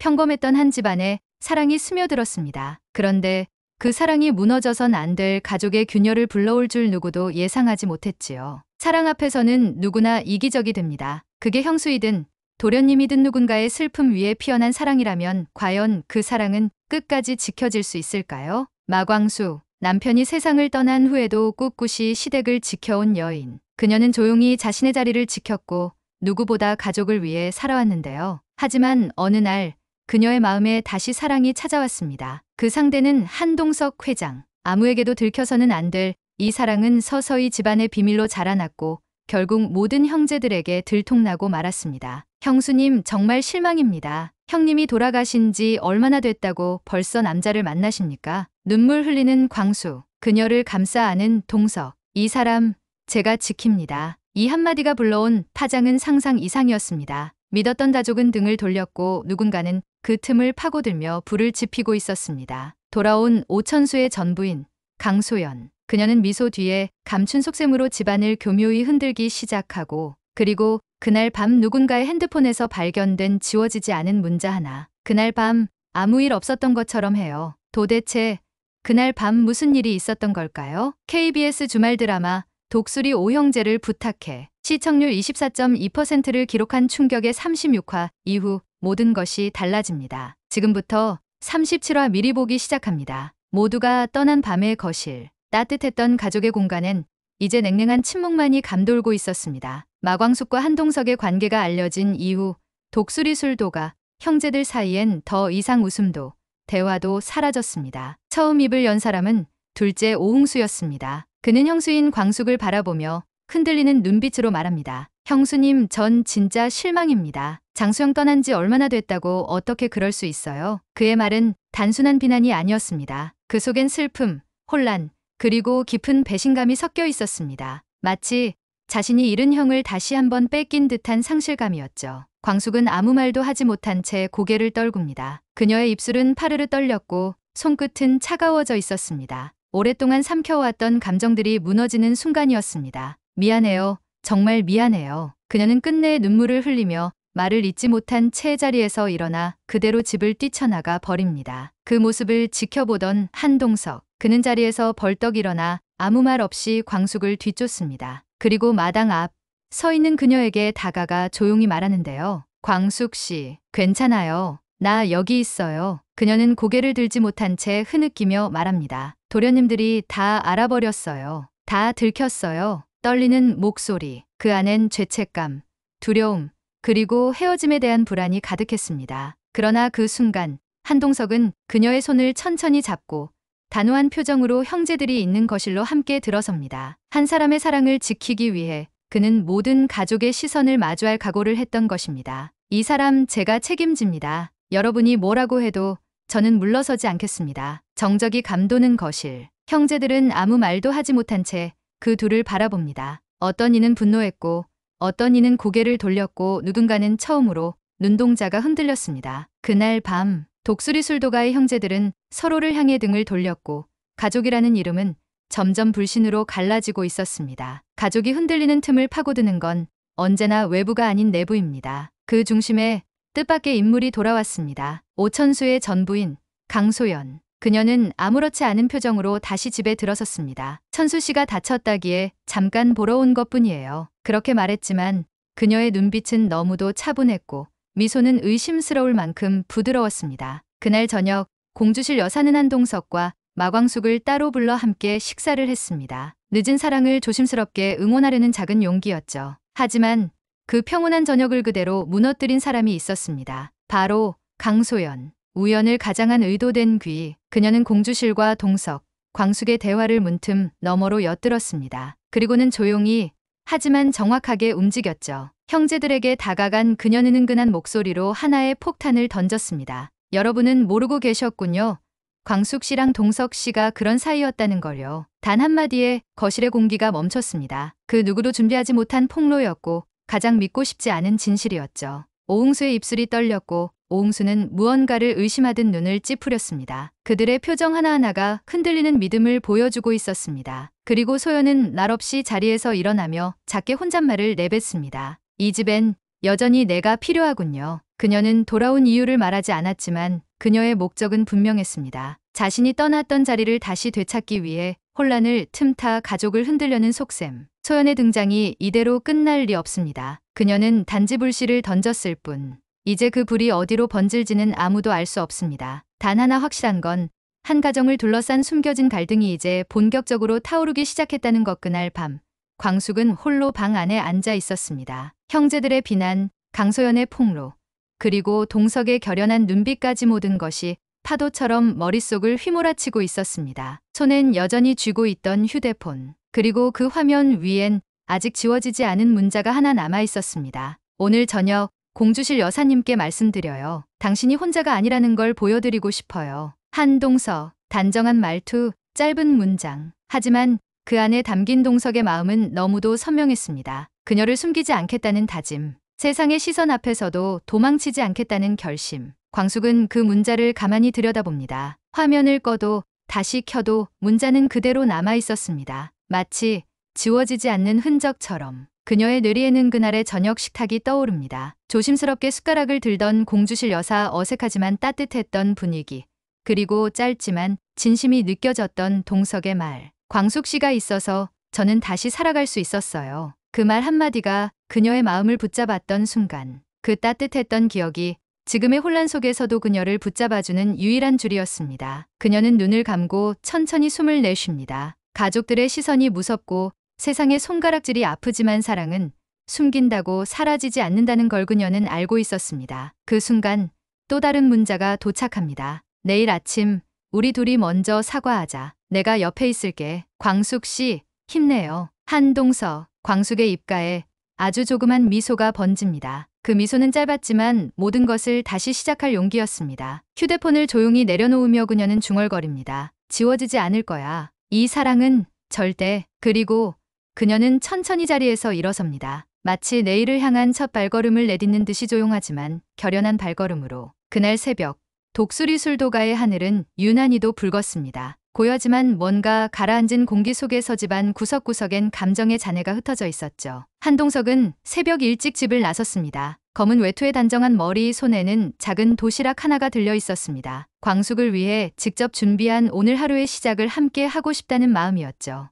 평범했던 한 집안에 사랑이 스며들었습니다. 그런데 그 사랑이 무너져선 안 될 가족의 균열을 불러올 줄 누구도 예상하지 못했지요. 사랑 앞에서는 누구나 이기적이 됩니다. 그게 형수이든 도련님이든 누군가의 슬픔 위에 피어난 사랑이라면 과연 그 사랑은 끝까지 지켜질 수 있을까요? 마광수, 남편이 세상을 떠난 후에도 꿋꿋이 시댁을 지켜온 여인. 그녀는 조용히 자신의 자리를 지켰고 누구보다 가족을 위해 살아왔는데요. 하지만 어느 날 그녀의 마음에 다시 사랑이 찾아왔습니다. 그 상대는 한동석 회장. 아무에게도 들켜서는 안 될 이 사랑은 서서히 집안의 비밀로 자라났고 결국 모든 형제들에게 들통나고 말았습니다. 형수님, 정말 실망입니다. 형님이 돌아가신 지 얼마나 됐다고 벌써 남자를 만나십니까? 눈물 흘리는 광수, 그녀를 감싸 안은 동석. 이 사람 제가 지킵니다. 이 한마디가 불러온 파장은 상상 이상이었습니다. 믿었던 가족은 등을 돌렸고 누군가는 그 틈을 파고들며 불을 지피고 있었습니다. 돌아온 오천수의 전부인 강소연. 그녀는 미소 뒤에 감춘 속셈으로 집안을 교묘히 흔들기 시작하고 그리고 그날 밤 누군가의 핸드폰에서 발견된 지워지지 않은 문자 하나. 그날 밤 아무 일 없었던 것처럼 해요. 도대체 그날 밤 무슨 일이 있었던 걸까요? KBS 주말 드라마 독수리 오형제를 부탁해. 시청률 24.2%를 기록한 충격의 36화 이후 모든 것이 달라집니다. 지금부터 37화 미리 보기 시작합니다. 모두가 떠난 밤의 거실. 따뜻했던 가족의 공간엔 이제 냉랭한 침묵만이 감돌고 있었습니다. 마광숙과 한동석의 관계가 알려진 이후 독수리 술도가 형제들 사이엔 더 이상 웃음도 대화도 사라졌습니다. 처음 입을 연 사람은 둘째 오홍수였습니다. 그는 형수인 광숙을 바라보며 흔들리는 눈빛으로 말합니다. 형수님, 전 진짜 실망입니다. 장수영 떠난 지 얼마나 됐다고 어떻게 그럴 수 있어요? 그의 말은 단순한 비난이 아니었습니다. 그 속엔 슬픔, 혼란, 그리고 깊은 배신감이 섞여 있었습니다. 마치 자신이 잃은 형을 다시 한번 뺏긴 듯한 상실감이었죠. 광숙은 아무 말도 하지 못한 채 고개를 떨굽니다. 그녀의 입술은 파르르 떨렸고 손끝은 차가워져 있었습니다. 오랫동안 삼켜왔던 감정들이 무너지는 순간이었습니다. 미안해요. 정말 미안해요. 그녀는 끝내 눈물을 흘리며 말을 잇지 못한 채 자리에서 일어나 그대로 집을 뛰쳐나가 버립니다. 그 모습을 지켜보던 한동석. 그는 자리에서 벌떡 일어나 아무 말 없이 광숙을 뒤쫓습니다. 그리고 마당 앞 서 있는 그녀에게 다가가 조용히 말하는데요. 광숙 씨, 괜찮아요. 나 여기 있어요. 그녀는 고개를 들지 못한 채 흐느끼며 말합니다. 도련님들이 다 알아버렸어요. 다 들켰어요. 떨리는 목소리. 그 안엔 죄책감, 두려움, 그리고 헤어짐에 대한 불안이 가득했습니다. 그러나 그 순간 한동석은 그녀의 손을 천천히 잡고 단호한 표정으로 형제들이 있는 거실로 함께 들어섭니다. 한 사람의 사랑을 지키기 위해 그는 모든 가족의 시선을 마주할 각오를 했던 것입니다. 이 사람 제가 책임집니다. 여러분이 뭐라고 해도 저는 물러서지 않겠습니다. 정적이 감도는 거실. 형제들은 아무 말도 하지 못한 채 그 둘을 바라봅니다. 어떤 이는 분노했고 어떤 이는 고개를 돌렸고 누군가는 처음으로 눈동자가 흔들렸습니다. 그날 밤 독수리 술도가의 형제들은 서로를 향해 등을 돌렸고 가족이라는 이름은 점점 불신으로 갈라지고 있었습니다. 가족이 흔들리는 틈을 파고드는 건 언제나 외부가 아닌 내부입니다. 그 중심에 뜻밖의 인물이 돌아왔습니다. 오천수의 전부인 강소연. 그녀는 아무렇지 않은 표정으로 다시 집에 들어섰습니다. 천수 씨가 다쳤다기에 잠깐 보러 온 것뿐이에요. 그렇게 말했지만 그녀의 눈빛은 너무도 차분했고 미소는 의심스러울 만큼 부드러웠습니다. 그날 저녁 공주실 여사는 한동석과 마광숙을 따로 불러 함께 식사를 했습니다. 늦은 사랑을 조심스럽게 응원하려는 작은 용기였죠. 하지만 그 평온한 저녁을 그대로 무너뜨린 사람이 있었습니다. 바로 강소연. 우연을 가장한 의도된 귀. 그녀는 공주실과 동석, 광숙의 대화를 문틈 너머로 엿들었습니다. 그리고는 조용히 하지만 정확하게 움직였죠. 형제들에게 다가간 그녀는 은근한 목소리로 하나의 폭탄을 던졌습니다. 여러분은 모르고 계셨군요. 광숙 씨랑 동석 씨가 그런 사이였다는 걸요. 단 한마디에 거실의 공기가 멈췄습니다. 그 누구도 준비하지 못한 폭로였고 가장 믿고 싶지 않은 진실이었죠. 오홍수의 입술이 떨렸고 오홍수는 무언가를 의심하듯 눈을 찌푸렸습니다. 그들의 표정 하나하나가 흔들리는 믿음을 보여주고 있었습니다. 그리고 소연은 날 없이 자리에서 일어나며 작게 혼잣말을 내뱉습니다. 이 집엔 여전히 내가 필요하군요. 그녀는 돌아온 이유를 말하지 않았지만 그녀의 목적은 분명했습니다. 자신이 떠났던 자리를 다시 되찾기 위해 혼란을 틈타 가족을 흔들려는 속셈. 소연의 등장이 이대로 끝날 리 없습니다. 그녀는 단지 불씨를 던졌을 뿐. 이제 그 불이 어디로 번질지는 아무도 알 수 없습니다. 단 하나 확실한 건 한 가정을 둘러싼 숨겨진 갈등이 이제 본격적으로 타오르기 시작했다는 것. 그날 밤 광숙은 홀로 방 안에 앉아 있었습니다. 형제들의 비난, 강소연의 폭로, 그리고 동석의 결연한 눈빛까지 모든 것이 파도처럼 머릿속을 휘몰아치고 있었습니다. 손엔 여전히 쥐고 있던 휴대폰, 그리고 그 화면 위엔 아직 지워지지 않은 문자가 하나 남아 있었습니다. 오늘 저녁 공주실 여사님께 말씀드려요. 당신이 혼자가 아니라는 걸 보여드리고 싶어요. 한동서, 단정한 말투, 짧은 문장. 하지만 그 안에 담긴 동석의 마음은 너무도 선명했습니다. 그녀를 숨기지 않겠다는 다짐, 세상의 시선 앞에서도 도망치지 않겠다는 결심. 광숙은 그 문자를 가만히 들여다봅니다. 화면을 꺼도 다시 켜도 문자는 그대로 남아 있었습니다. 마치 지워지지 않는 흔적처럼. 그녀의 뇌리에는 그날의 저녁 식탁이 떠오릅니다. 조심스럽게 숟가락을 들던 공주실 여사, 어색하지만 따뜻했던 분위기. 그리고 짧지만 진심이 느껴졌던 동석의 말. 광숙 씨가 있어서 저는 다시 살아갈 수 있었어요. 그 말 한마디가 그녀의 마음을 붙잡았던 순간, 그 따뜻했던 기억이 지금의 혼란 속에서도 그녀를 붙잡아주는 유일한 줄이었습니다. 그녀는 눈을 감고 천천히 숨을 내쉽니다. 가족들의 시선이 무섭고 세상의 손가락질이 아프지만 사랑은 숨긴다고 사라지지 않는다는 걸 그녀는 알고 있었습니다. 그 순간 또 다른 문자가 도착합니다. 내일 아침 우리 둘이 먼저 사과하자. 내가 옆에 있을게. 광숙 씨, 힘내요. 한동서. 광숙의 입가에 아주 조그만 미소가 번집니다. 그 미소는 짧았지만 모든 것을 다시 시작할 용기였습니다. 휴대폰을 조용히 내려놓으며 그녀는 중얼거립니다. 지워지지 않을 거야. 이 사랑은 절대. 그리고 그녀는 천천히 자리에서 일어섭니다. 마치 내일을 향한 첫 발걸음을 내딛는 듯이 조용하지만 결연한 발걸음으로. 그날 새벽 독수리 술도가의 하늘은 유난히도 붉었습니다. 고요하지만 뭔가 가라앉은 공기 속에서 집안 구석구석엔 감정의 잔해가 흩어져 있었죠. 한동석은 새벽 일찍 집을 나섰습니다. 검은 외투에 단정한 머리, 손에는 작은 도시락 하나가 들려 있었습니다. 광숙을 위해 직접 준비한 오늘 하루의 시작을 함께 하고 싶다는 마음이었죠.